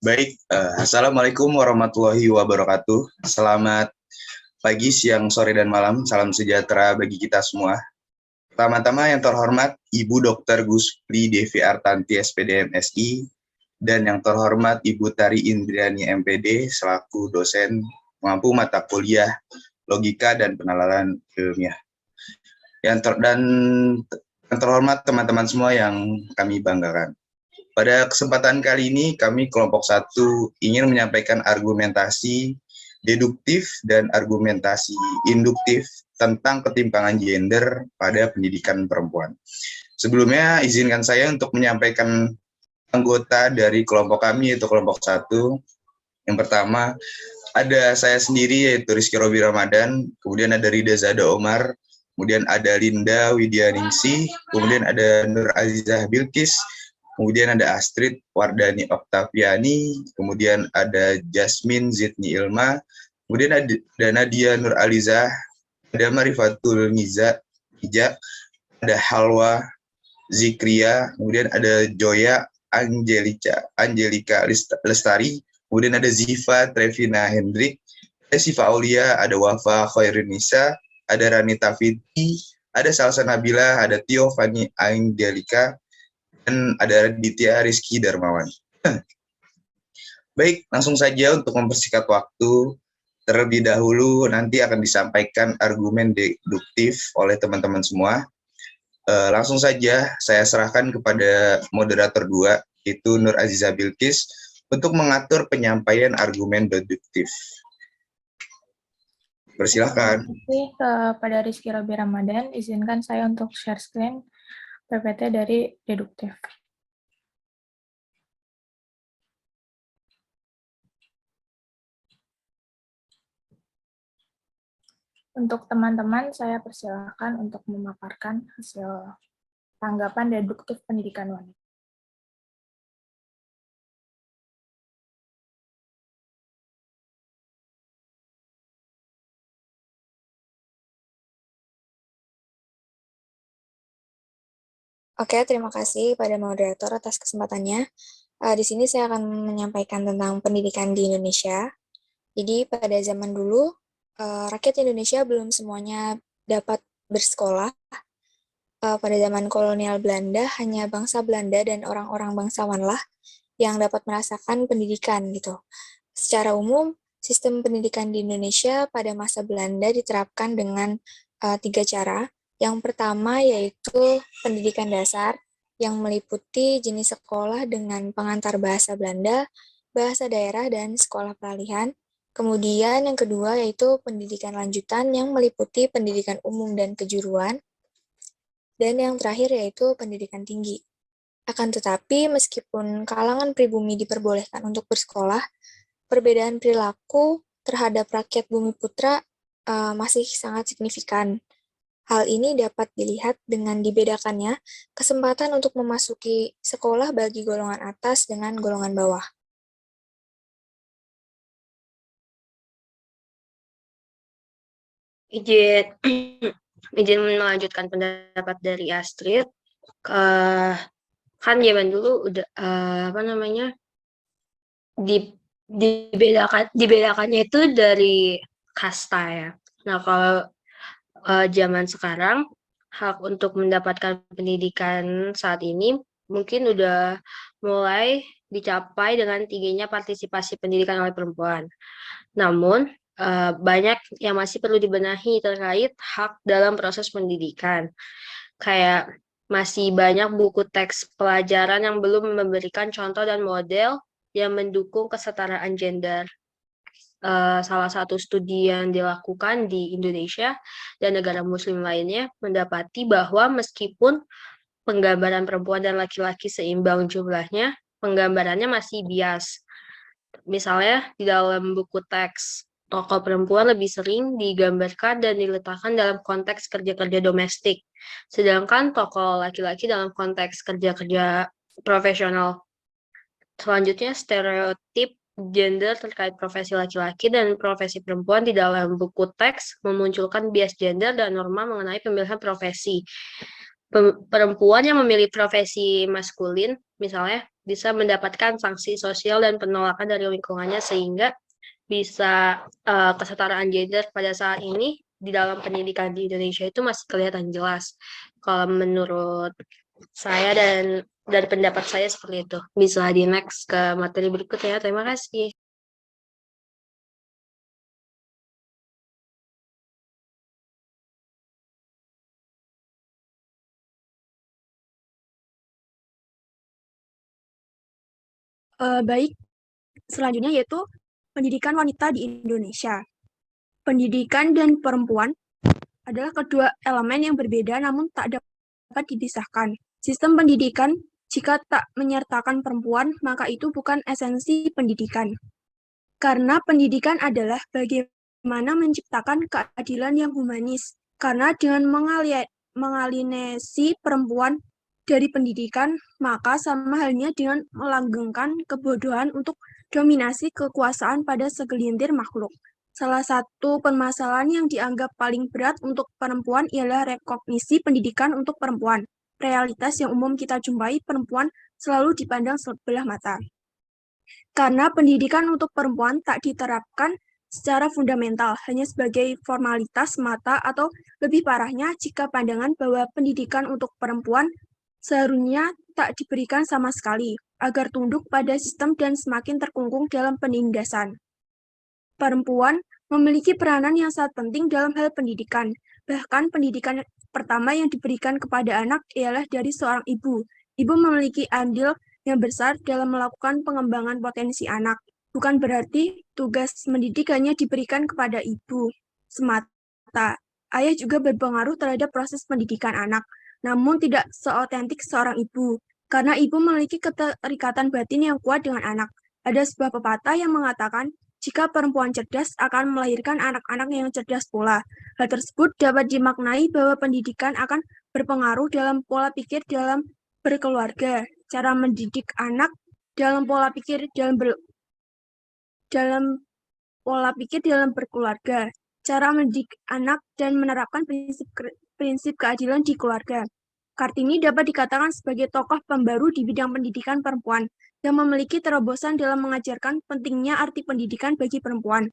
Baik, Assalamualaikum warahmatullahi wabarakatuh. Selamat pagi, siang, sore, dan malam. Salam sejahtera bagi kita semua. Pertama-tama yang terhormat Ibu Dr. Guspri Devi Artanti SPD MSI dan yang terhormat Ibu Tari Indriani MPD selaku dosen pengampu mata kuliah Logika dan Penalaran Ilmiah. Yang terhormat teman-teman semua yang kami banggakan. Pada kesempatan kali ini, kami kelompok 1 ingin menyampaikan argumentasi deduktif dan argumentasi induktif tentang ketimpangan gender pada pendidikan perempuan. Sebelumnya, izinkan saya untuk menyampaikan anggota dari kelompok kami, yaitu kelompok 1. Yang pertama, ada saya sendiri, yaitu Rizky Robi Ramadan, kemudian ada Rida Zada Omar, kemudian ada Linda Widyaningsih, kemudian ada Nur Azizah Bilkis, kemudian ada Astrid Wardani Oktaviani, kemudian ada Jasmine Zidni Ilma, kemudian ada Nadia Nur Aliza, ada Marifatul Niza, ada Halwa Zikria, kemudian ada Joya Angelika Lestari, kemudian ada Ziva Trevina Hendrik, ada Siva Aulia, ada Wafa Khairunisa, ada Ranita Fiti, ada Salsa Nabila, ada Tio Fani Angelika, dan ada Ditya Rizky Darmawan. Baik, langsung saja untuk mempersingkat waktu, terlebih dahulu nanti akan disampaikan argumen deduktif oleh teman-teman semua. Langsung saja saya serahkan kepada moderator 2, yaitu Nur Azizah Bilkis, untuk mengatur penyampaian argumen deduktif. Persilahkan. Terima kasih kepada Rizky Robi Ramadan. Izinkan saya untuk share screen PPT dari deduktif. Untuk teman-teman, saya persilahkan untuk memaparkan hasil tanggapan deduktif pendidikan wanita. Oke, terima kasih pada moderator atas kesempatannya. Di sini saya akan menyampaikan tentang pendidikan di Indonesia. Jadi pada zaman dulu, rakyat Indonesia belum semuanya dapat bersekolah. Pada zaman kolonial Belanda, hanya bangsa Belanda dan orang-orang bangsawanlah yang dapat merasakan pendidikan gitu. Secara umum, sistem pendidikan di Indonesia pada masa Belanda diterapkan dengan 3 cara. Yang pertama yaitu pendidikan dasar, yang meliputi jenis sekolah dengan pengantar bahasa Belanda, bahasa daerah, dan sekolah peralihan. Kemudian yang kedua yaitu pendidikan lanjutan yang meliputi pendidikan umum dan kejuruan. Dan yang terakhir yaitu pendidikan tinggi. Akan tetapi, meskipun kalangan pribumi diperbolehkan untuk bersekolah, perbedaan perilaku terhadap rakyat bumi putra masih sangat signifikan. Hal ini dapat dilihat dengan dibedakannya kesempatan untuk memasuki sekolah bagi golongan atas dengan golongan bawah. Izin melanjutkan pendapat dari Astrid. Kan zaman dulu udah dibedakannya itu dari kasta ya. Nah, kalau zaman sekarang hak untuk mendapatkan pendidikan saat ini mungkin udah mulai dicapai dengan tingginya partisipasi pendidikan oleh perempuan. Namun banyak yang masih perlu dibenahi terkait hak dalam proses pendidikan. Kayak masih banyak buku teks pelajaran yang belum memberikan contoh dan model yang mendukung kesetaraan gender. Salah satu studi yang dilakukan di Indonesia dan negara muslim lainnya mendapati bahwa meskipun penggambaran perempuan dan laki-laki seimbang jumlahnya, penggambarannya masih bias. Misalnya di dalam buku teks, tokoh perempuan lebih sering digambarkan dan diletakkan dalam konteks kerja-kerja domestik, sedangkan tokoh laki-laki dalam konteks kerja-kerja profesional. Selanjutnya, stereotip gender terkait profesi laki-laki dan profesi perempuan di dalam buku teks memunculkan bias gender dan norma mengenai pemilihan profesi. Perempuan yang memilih profesi maskulin, misalnya bisa mendapatkan sanksi sosial dan penolakan dari lingkungannya, sehingga bisa kesetaraan gender pada saat ini di dalam pendidikan di Indonesia itu masih kelihatan jelas. Kalau menurut saya dan dari pendapat saya seperti itu. Bisa di next ke materi berikutnya. Terima kasih. Baik, selanjutnya yaitu pendidikan wanita di Indonesia. Pendidikan dan perempuan adalah kedua elemen yang berbeda namun tak dapat dipisahkan. Sistem pendidikan jika tak menyertakan perempuan, maka itu bukan esensi pendidikan. Karena pendidikan adalah bagaimana menciptakan keadilan yang humanis. Karena dengan mengalinesi perempuan dari pendidikan, maka sama halnya dengan melanggengkan kebodohan untuk dominasi kekuasaan pada segelintir makhluk. Salah satu permasalahan yang dianggap paling berat untuk perempuan ialah rekognisi pendidikan untuk perempuan. Realitas yang umum kita jumpai, perempuan selalu dipandang sebelah mata. Karena pendidikan untuk perempuan tak diterapkan secara fundamental, hanya sebagai formalitas semata, atau lebih parahnya jika pandangan bahwa pendidikan untuk perempuan seharusnya tak diberikan sama sekali, agar tunduk pada sistem dan semakin terkungkung dalam penindasan. Perempuan memiliki peranan yang sangat penting dalam hal pendidikan. Bahkan pendidikan pertama yang diberikan kepada anak ialah dari seorang ibu. Ibu memiliki andil yang besar dalam melakukan pengembangan potensi anak. Bukan berarti tugas mendidik hanya diberikan kepada ibu semata. Ayah juga berpengaruh terhadap proses pendidikan anak, namun tidak seotentik seorang ibu, karena ibu memiliki keterikatan batin yang kuat dengan anak. Ada sebuah pepatah yang mengatakan, jika perempuan cerdas akan melahirkan anak-anak yang cerdas pula. Hal tersebut dapat dimaknai bahwa pendidikan akan berpengaruh dalam pola pikir dalam berkeluarga, cara mendidik anak dalam pola pikir dalam berkeluarga, cara mendidik anak dan menerapkan prinsip keadilan di keluarga. Kartini dapat dikatakan sebagai tokoh pembaru di bidang pendidikan perempuan yang memiliki terobosan dalam mengajarkan pentingnya arti pendidikan bagi perempuan.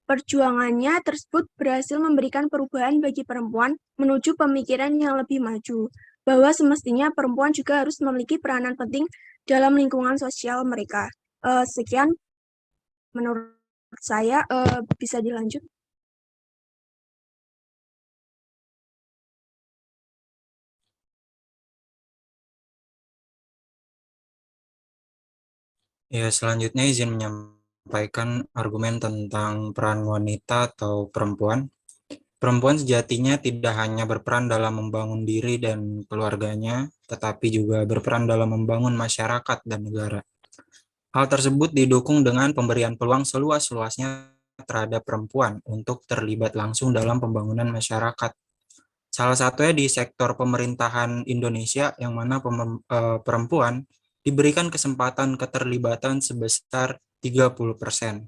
Perjuangannya tersebut berhasil memberikan perubahan bagi perempuan menuju pemikiran yang lebih maju, bahwa semestinya perempuan juga harus memiliki peranan penting dalam lingkungan sosial mereka. Sekian menurut saya, bisa dilanjut. Ya, selanjutnya izin menyampaikan argumen tentang peran wanita atau perempuan. Perempuan sejatinya tidak hanya berperan dalam membangun diri dan keluarganya, tetapi juga berperan dalam membangun masyarakat dan negara. Hal tersebut didukung dengan pemberian peluang seluas-luasnya terhadap perempuan untuk terlibat langsung dalam pembangunan masyarakat. Salah satunya di sektor pemerintahan Indonesia, yang mana perempuan diberikan kesempatan keterlibatan sebesar 30%.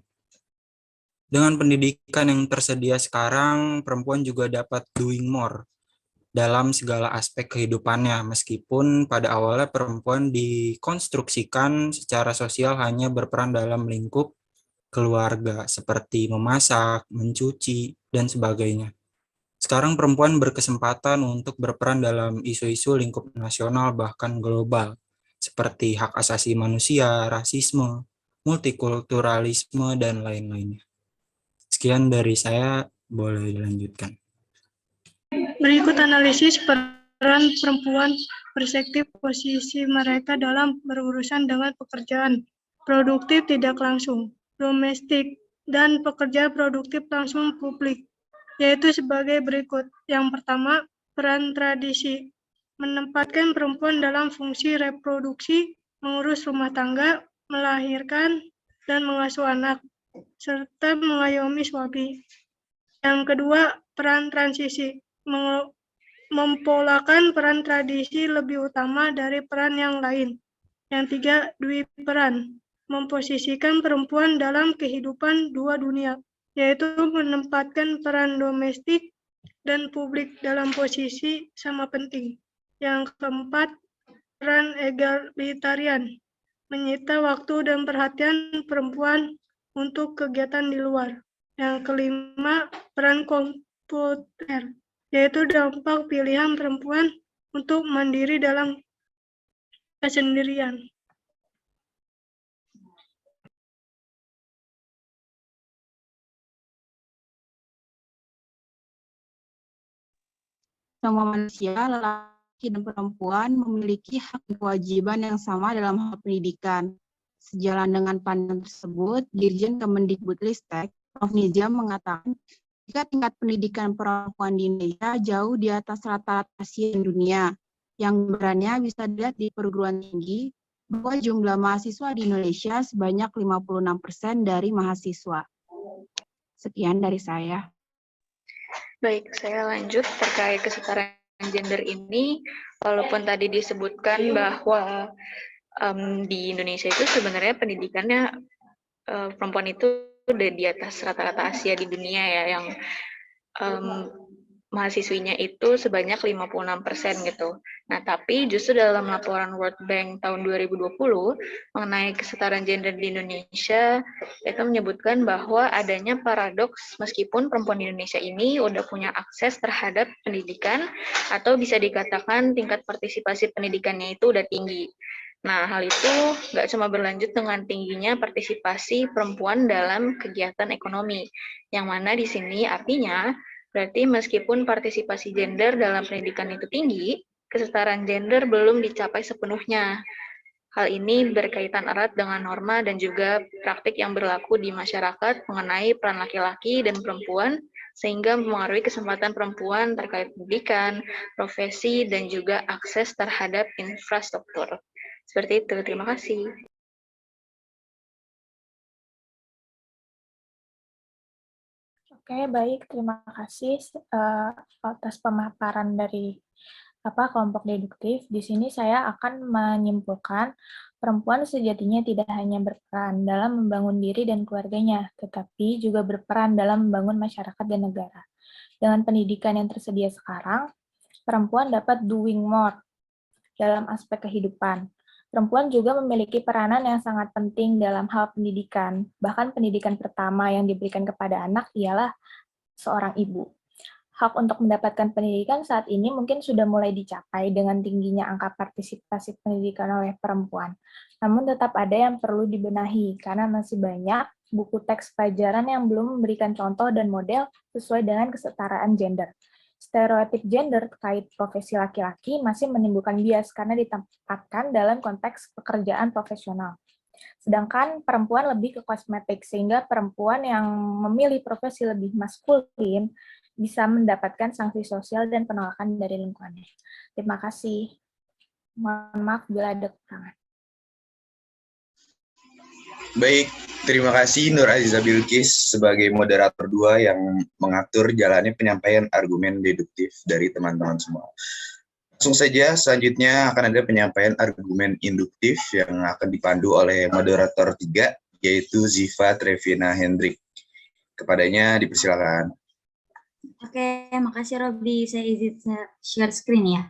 Dengan pendidikan yang tersedia sekarang, perempuan juga dapat doing more dalam segala aspek kehidupannya, meskipun pada awalnya perempuan dikonstruksikan secara sosial hanya berperan dalam lingkup keluarga, seperti memasak, mencuci, dan sebagainya. Sekarang perempuan berkesempatan untuk berperan dalam isu-isu lingkup nasional bahkan global, seperti hak asasi manusia, rasisme, multikulturalisme, dan lain-lainnya. Sekian dari saya, boleh dilanjutkan. Berikut analisis peran perempuan perspektif posisi mereka dalam berurusan dengan pekerjaan produktif tidak langsung, domestik, dan pekerja produktif langsung publik, yaitu sebagai berikut. Yang pertama, peran tradisi, menempatkan perempuan dalam fungsi reproduksi, mengurus rumah tangga, melahirkan, dan mengasuh anak, serta mengayomi suami. Yang kedua, peran transisi, mempolakan peran tradisi lebih utama dari peran yang lain. Yang tiga, peran, memposisikan perempuan dalam kehidupan dua dunia, yaitu menempatkan peran domestik dan publik dalam posisi sama penting. Yang keempat, peran egalitarian, menyita waktu dan perhatian perempuan untuk kegiatan di luar. Yang kelima, peran komputer, yaitu dampak pilihan perempuan untuk mandiri dalam kesendirian. Semua manusia, lelaki dan perempuan, memiliki hak dan kewajiban yang sama dalam hal pendidikan. Sejalan dengan pandangan tersebut, Dirjen Kemendikbudristek, Prof. Nizam mengatakan, jika tingkat pendidikan perempuan di Indonesia jauh di atas rata-rata Asia dan dunia, yang gambarannya bisa dilihat di perguruan tinggi, bahwa jumlah mahasiswa di Indonesia sebanyak 56% dari mahasiswa. Sekian dari saya. Baik, saya lanjut terkait kesetaraan gender ini. Walaupun tadi disebutkan bahwa di Indonesia itu sebenarnya pendidikannya perempuan itu udah di atas rata-rata Asia di dunia ya, yang mahasiswinya itu sebanyak 56% gitu. Nah, tapi justru dalam laporan World Bank tahun 2020 mengenai kesetaraan gender di Indonesia, itu menyebutkan bahwa adanya paradoks meskipun perempuan di Indonesia ini udah punya akses terhadap pendidikan atau bisa dikatakan tingkat partisipasi pendidikannya itu udah tinggi. Nah, hal itu nggak cuma berlanjut dengan tingginya partisipasi perempuan dalam kegiatan ekonomi, yang mana di sini artinya berarti meskipun partisipasi gender dalam pendidikan itu tinggi, kesetaraan gender belum dicapai sepenuhnya. Hal ini berkaitan erat dengan norma dan juga praktik yang berlaku di masyarakat mengenai peran laki-laki dan perempuan, sehingga mempengaruhi kesempatan perempuan terkait pendidikan, profesi, dan juga akses terhadap infrastruktur. Seperti itu, terima kasih. Oke, baik. Terima kasih atas pemaparan dari kelompok deduktif. Di sini saya akan menyimpulkan perempuan sejatinya tidak hanya berperan dalam membangun diri dan keluarganya, tetapi juga berperan dalam membangun masyarakat dan negara. Dengan pendidikan yang tersedia sekarang, perempuan dapat doing more dalam aspek kehidupan. Perempuan juga memiliki peranan yang sangat penting dalam hal pendidikan. Bahkan pendidikan pertama yang diberikan kepada anak ialah seorang ibu. Hak untuk mendapatkan pendidikan saat ini mungkin sudah mulai dicapai dengan tingginya angka partisipasi pendidikan oleh perempuan. Namun tetap ada yang perlu dibenahi, karena masih banyak buku teks pelajaran yang belum memberikan contoh dan model sesuai dengan kesetaraan gender. Stereotip gender terkait profesi laki-laki masih menimbulkan bias karena ditempatkan dalam konteks pekerjaan profesional. Sedangkan perempuan lebih ke kosmetik, sehingga perempuan yang memilih profesi lebih maskulin bisa mendapatkan sanksi sosial dan penolakan dari lingkungannya. Terima kasih. Mohon maaf bila ada kekurangan. Baik, terima kasih Nur Aziza Bilkis sebagai moderator 2 yang mengatur jalannya penyampaian argumen deduktif dari teman-teman semua. Langsung saja, selanjutnya akan ada penyampaian argumen induktif yang akan dipandu oleh moderator 3, yaitu Ziva Trevina Hendrik. Kepadanya dipersilakan. Oke, makasih Robby. Saya izin share screen ya.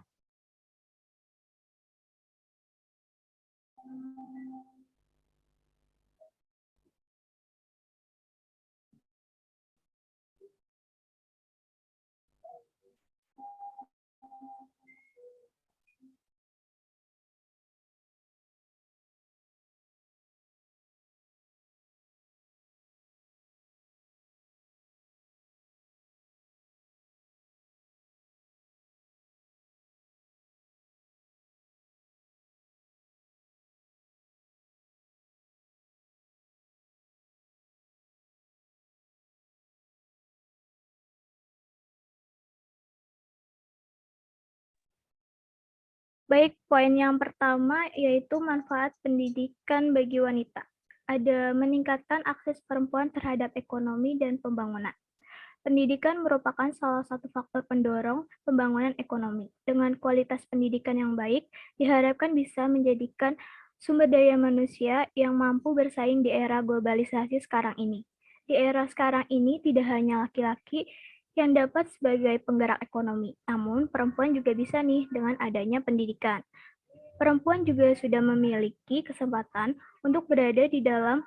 Baik, poin yang pertama yaitu manfaat pendidikan bagi wanita. Ada meningkatkan akses perempuan terhadap ekonomi dan pembangunan. Pendidikan merupakan salah satu faktor pendorong pembangunan ekonomi. Dengan kualitas pendidikan yang baik, diharapkan bisa menjadikan sumber daya manusia yang mampu bersaing di era globalisasi sekarang ini. Di era sekarang ini tidak hanya laki-laki yang dapat sebagai penggerak ekonomi, namun perempuan juga bisa nih dengan adanya pendidikan. Perempuan juga sudah memiliki kesempatan untuk berada di dalam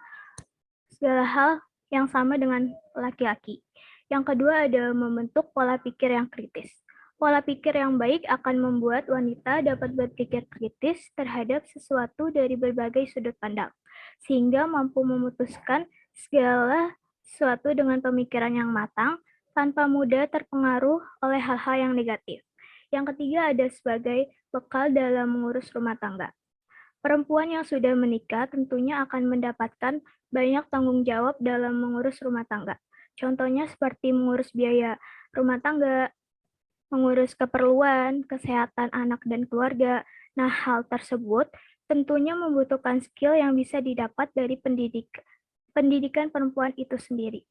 segala hal yang sama dengan laki-laki. Yang kedua adalah membentuk pola pikir yang kritis. Pola pikir yang baik akan membuat wanita dapat berpikir kritis terhadap sesuatu dari berbagai sudut pandang, sehingga mampu memutuskan segala sesuatu dengan pemikiran yang matang tanpa mudah terpengaruh oleh hal-hal yang negatif. Yang ketiga ada sebagai bekal dalam mengurus rumah tangga. Perempuan yang sudah menikah tentunya akan mendapatkan banyak tanggung jawab dalam mengurus rumah tangga. Contohnya seperti mengurus biaya rumah tangga, mengurus keperluan, kesehatan anak dan keluarga. Nah, hal tersebut tentunya membutuhkan skill yang bisa didapat dari pendidikan perempuan itu sendiri.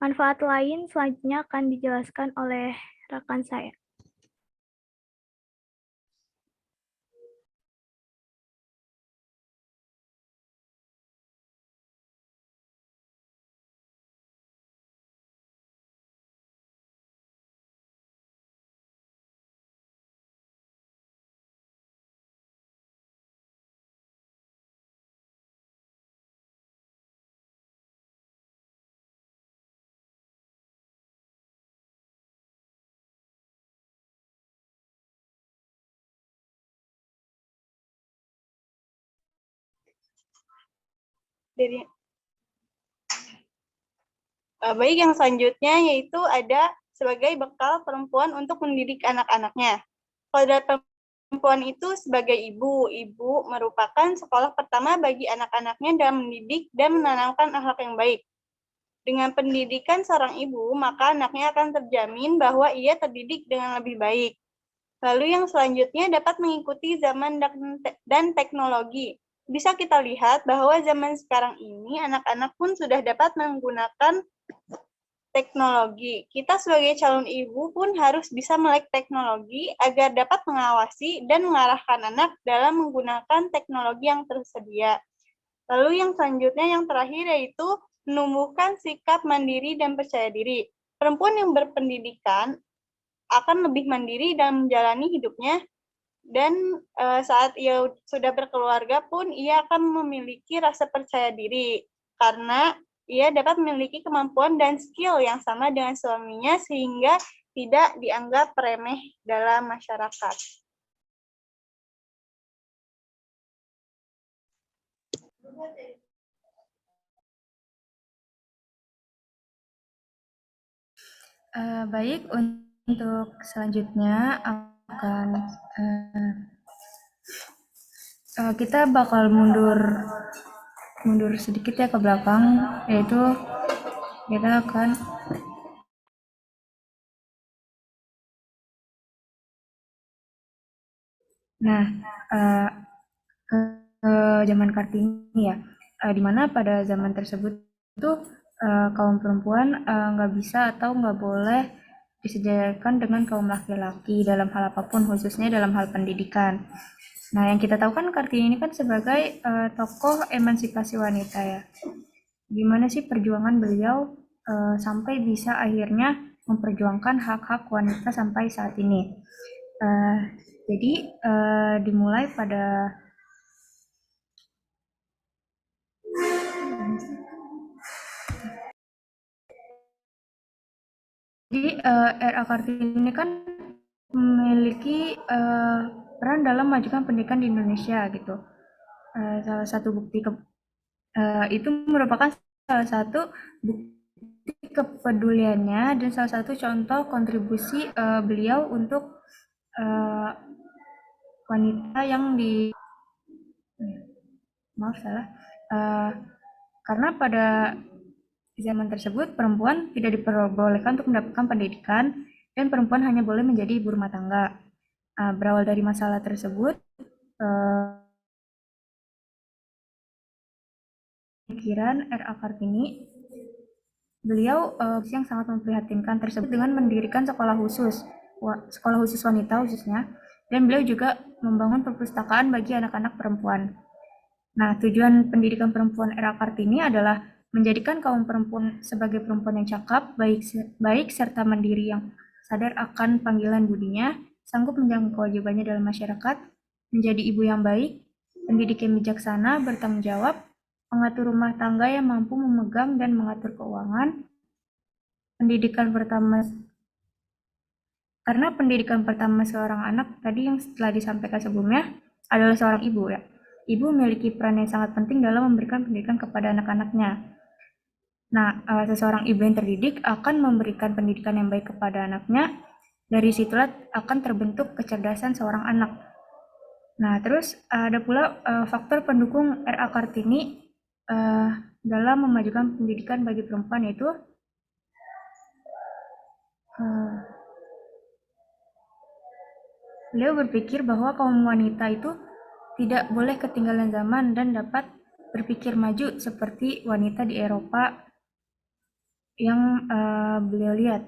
Manfaat lain selanjutnya akan dijelaskan oleh rekan saya. Baik, yang selanjutnya yaitu ada sebagai bekal perempuan untuk mendidik anak-anaknya. Kodrat perempuan itu sebagai ibu merupakan sekolah pertama bagi anak-anaknya dalam mendidik dan menanamkan akhlak yang baik. Dengan pendidikan seorang ibu, maka anaknya akan terjamin bahwa ia terdidik dengan lebih baik. Lalu yang selanjutnya dapat mengikuti zaman dan teknologi. Bisa kita lihat bahwa zaman sekarang ini anak-anak pun sudah dapat menggunakan teknologi. Kita sebagai calon ibu pun harus bisa melek teknologi agar dapat mengawasi dan mengarahkan anak dalam menggunakan teknologi yang tersedia. Lalu yang selanjutnya, yang terakhir, yaitu menumbuhkan sikap mandiri dan percaya diri. Perempuan yang berpendidikan akan lebih mandiri dalam menjalani hidupnya, dan saat ia sudah berkeluarga pun ia akan memiliki rasa percaya diri karena ia dapat memiliki kemampuan dan skill yang sama dengan suaminya sehingga tidak dianggap remeh dalam masyarakat. Baik, untuk selanjutnya akan kita bakal mundur sedikit ya ke belakang, yaitu kita akan ke zaman Kartini ya, di mana pada zaman tersebut itu kaum perempuan nggak bisa atau nggak boleh disediakan dengan kaum laki-laki dalam hal apapun, khususnya dalam hal pendidikan. Nah, yang kita tahu kan Kartini ini kan sebagai tokoh emansipasi wanita ya. Gimana sih perjuangan beliau sampai bisa akhirnya memperjuangkan hak-hak wanita sampai saat ini. Jadi dimulai pada R.A. Kartini ini kan memiliki peran dalam memajukan pendidikan di Indonesia gitu. Salah satu bukti itu merupakan salah satu bukti kepeduliannya dan salah satu contoh kontribusi beliau untuk wanita yang karena pada zaman tersebut perempuan tidak diperbolehkan untuk mendapatkan pendidikan dan perempuan hanya boleh menjadi ibu rumah tangga. Berawal dari masalah tersebut, pikiran R.A. Kartini, beliau yang sangat memprihatinkan tersebut dengan mendirikan sekolah khusus wanita khususnya, dan beliau juga membangun perpustakaan bagi anak-anak perempuan. Nah, tujuan pendidikan perempuan R.A. Kartini adalah menjadikan kaum perempuan sebagai perempuan yang cakap, baik serta mandiri yang sadar akan panggilan budinya, sanggup menjalankan kewajibannya dalam masyarakat, menjadi ibu yang baik, pendidik yang bijaksana, bertanggung jawab, pengatur rumah tangga yang mampu memegang dan mengatur keuangan. Karena pendidikan pertama seorang anak tadi yang telah disampaikan sebelumnya adalah seorang ibu ya. Ibu memiliki peran yang sangat penting dalam memberikan pendidikan kepada anak-anaknya. Nah, seseorang ibu yang terdidik akan memberikan pendidikan yang baik kepada anaknya. Dari situlah akan terbentuk kecerdasan seorang anak. Nah, terus ada pula faktor pendukung R.A. Kartini dalam memajukan pendidikan bagi perempuan, yaitu beliau berpikir bahwa kaum wanita itu tidak boleh ketinggalan zaman dan dapat berpikir maju seperti wanita di Eropa yang beliau lihat.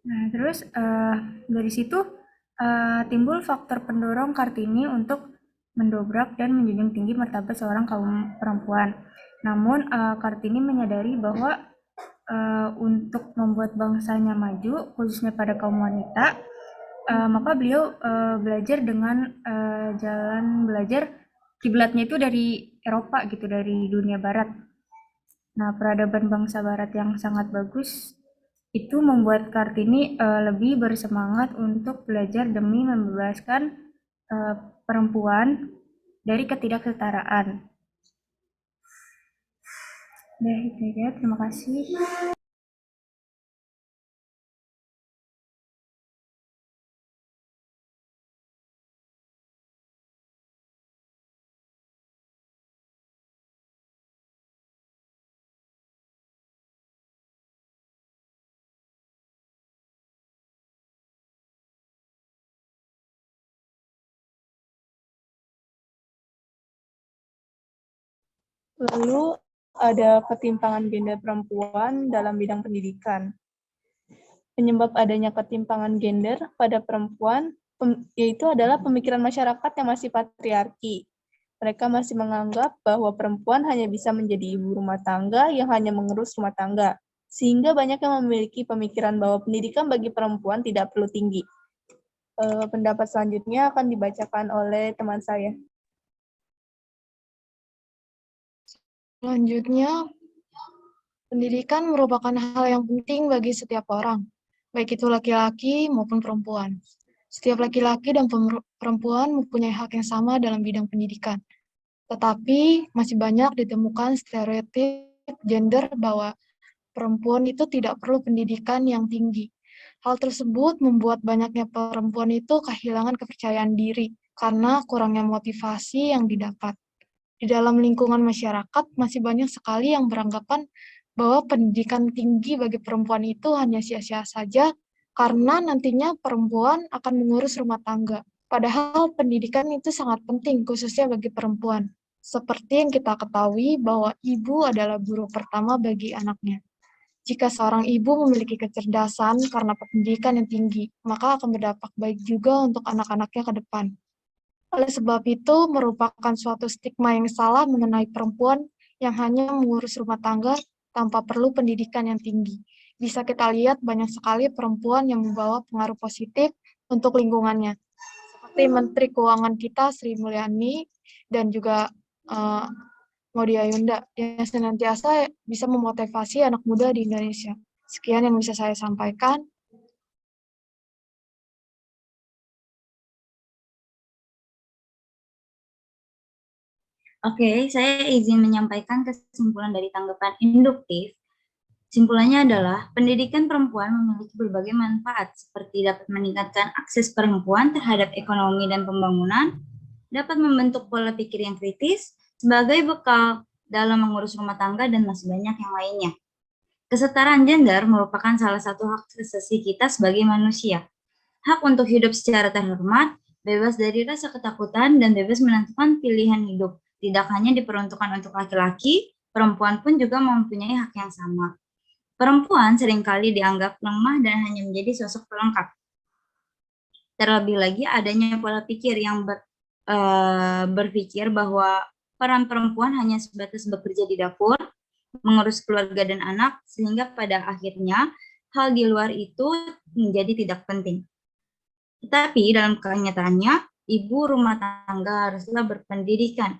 Nah, terus dari situ timbul faktor pendorong Kartini untuk mendobrak dan menjunjung tinggi martabat seorang kaum perempuan. Namun Kartini menyadari bahwa untuk membuat bangsanya maju, khususnya pada kaum wanita, maka beliau belajar dengan jalan belajar kiblatnya itu dari Eropa gitu, dari dunia barat. Nah, peradaban bangsa barat yang sangat bagus itu membuat Kartini lebih bersemangat untuk belajar demi membebaskan perempuan dari ketidaksetaraan. Itu ya, terima kasih. Lalu ada ketimpangan gender perempuan dalam bidang pendidikan. Penyebab adanya ketimpangan gender pada perempuan yaitu adalah pemikiran masyarakat yang masih patriarki. Mereka masih menganggap bahwa perempuan hanya bisa menjadi ibu rumah tangga yang hanya mengurus rumah tangga, sehingga banyak yang memiliki pemikiran bahwa pendidikan bagi perempuan tidak perlu tinggi. Pendapat selanjutnya akan dibacakan oleh teman saya. Selanjutnya, pendidikan merupakan hal yang penting bagi setiap orang, baik itu laki-laki maupun perempuan. Setiap laki-laki dan perempuan mempunyai hak yang sama dalam bidang pendidikan. Tetapi masih banyak ditemukan stereotip gender bahwa perempuan itu tidak perlu pendidikan yang tinggi. Hal tersebut membuat banyaknya perempuan itu kehilangan kepercayaan diri karena kurangnya motivasi yang didapat. Di dalam lingkungan masyarakat masih banyak sekali yang beranggapan bahwa pendidikan tinggi bagi perempuan itu hanya sia-sia saja karena nantinya perempuan akan mengurus rumah tangga. Padahal pendidikan itu sangat penting khususnya bagi perempuan. Seperti yang kita ketahui bahwa ibu adalah guru pertama bagi anaknya. Jika seorang ibu memiliki kecerdasan karena pendidikan yang tinggi, maka akan berdampak baik juga untuk anak-anaknya ke depan. Oleh sebab itu, merupakan suatu stigma yang salah mengenai perempuan yang hanya mengurus rumah tangga tanpa perlu pendidikan yang tinggi. Bisa kita lihat banyak sekali perempuan yang membawa pengaruh positif untuk lingkungannya. Seperti Menteri Keuangan kita, Sri Mulyani, dan juga Maudy Ayunda, yang senantiasa bisa memotivasi anak muda di Indonesia. Sekian yang bisa saya sampaikan. Oke, saya izin menyampaikan kesimpulan dari tanggapan induktif. Kesimpulannya adalah, pendidikan perempuan memiliki berbagai manfaat, seperti dapat meningkatkan akses perempuan terhadap ekonomi dan pembangunan, dapat membentuk pola pikir yang kritis, sebagai bekal dalam mengurus rumah tangga, dan masih banyak yang lainnya. Kesetaraan gender merupakan salah satu hak asasi kita sebagai manusia. Hak untuk hidup secara terhormat, bebas dari rasa ketakutan, dan bebas menentukan pilihan hidup. Tidak hanya diperuntukkan untuk laki-laki, perempuan pun juga mempunyai hak yang sama. Perempuan seringkali dianggap lemah dan hanya menjadi sosok pelengkap. Terlebih lagi adanya pola pikir yang berpikir bahwa peran perempuan hanya sebatas bekerja di dapur, mengurus keluarga dan anak, sehingga pada akhirnya hal di luar itu menjadi tidak penting. Tetapi dalam kenyataannya, ibu rumah tangga haruslah berpendidikan,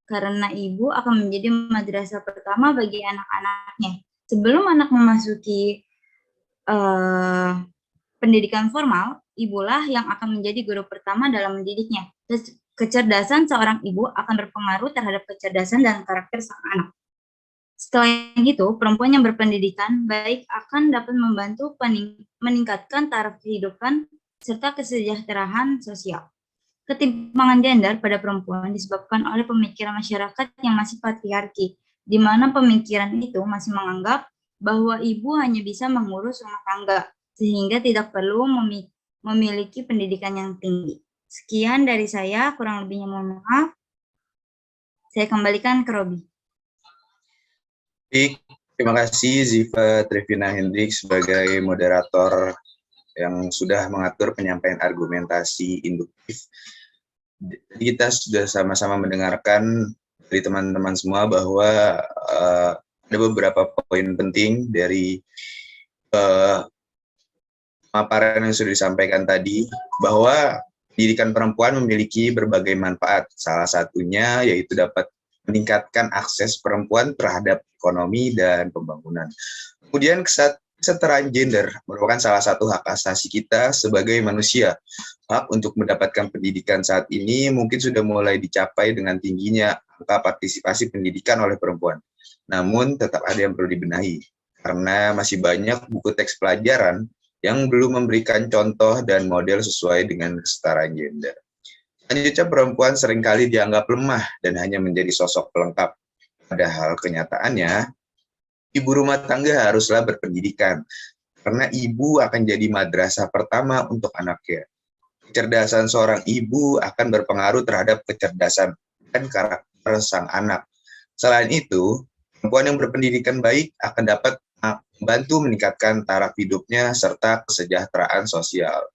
karena ibu akan menjadi madrasah pertama bagi anak-anaknya. Sebelum anak memasuki pendidikan formal, ibulah yang akan menjadi guru pertama dalam mendidiknya. Kecerdasan seorang ibu akan berpengaruh terhadap kecerdasan dan karakter sang anak. Selain itu, perempuan yang berpendidikan baik akan dapat membantu meningkatkan taraf kehidupan serta kesejahteraan sosial. Ketimpangan gender pada perempuan disebabkan oleh pemikiran masyarakat yang masih patriarki, di mana pemikiran itu masih menganggap bahwa ibu hanya bisa mengurus rumah tangga, sehingga tidak perlu memiliki pendidikan yang tinggi. Sekian dari saya, kurang lebihnya mohon maaf. Saya kembalikan ke Robi. Baik, terima kasih Ziva Trevina Hendrik sebagai moderator yang sudah mengatur penyampaian argumentasi induktif. Kita sudah sama-sama mendengarkan dari teman-teman semua bahwa ada beberapa poin penting dari paparan yang sudah disampaikan tadi, bahwa pendidikan perempuan memiliki berbagai manfaat. Salah satunya yaitu dapat meningkatkan akses perempuan terhadap ekonomi dan pembangunan. Kemudian kesetaraan gender merupakan salah satu hak asasi kita sebagai manusia. Hak untuk mendapatkan pendidikan saat ini mungkin sudah mulai dicapai dengan tingginya angka partisipasi pendidikan oleh perempuan. Namun tetap ada yang perlu dibenahi, karena masih banyak buku teks pelajaran yang belum memberikan contoh dan model sesuai dengan kesetaraan gender. Selanjutnya, perempuan seringkali dianggap lemah dan hanya menjadi sosok pelengkap. Padahal kenyataannya, ibu rumah tangga haruslah berpendidikan, karena ibu akan jadi madrasah pertama untuk anaknya. Kecerdasan seorang ibu akan berpengaruh terhadap kecerdasan dan karakter sang anak. Selain itu, perempuan yang berpendidikan baik akan dapat membantu meningkatkan taraf hidupnya serta kesejahteraan sosial.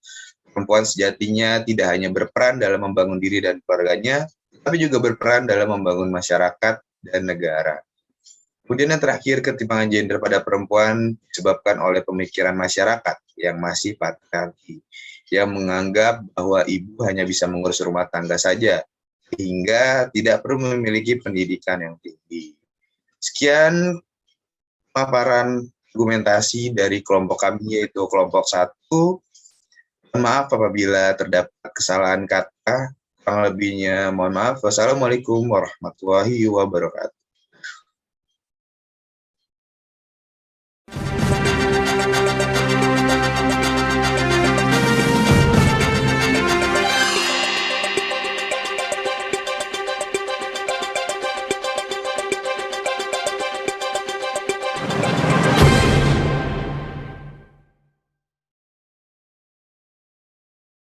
Perempuan sejatinya tidak hanya berperan dalam membangun diri dan keluarganya, tapi juga berperan dalam membangun masyarakat dan negara. Kemudian yang terakhir, ketimpangan gender pada perempuan disebabkan oleh pemikiran masyarakat yang masih patriarki, yang menganggap bahwa ibu hanya bisa mengurus rumah tangga saja, sehingga tidak perlu memiliki pendidikan yang tinggi. Sekian paparan argumentasi dari kelompok kami, yaitu kelompok 1. Maaf apabila terdapat kesalahan kata, kurang lebihnya mohon maaf. Wassalamualaikum warahmatullahi wabarakatuh.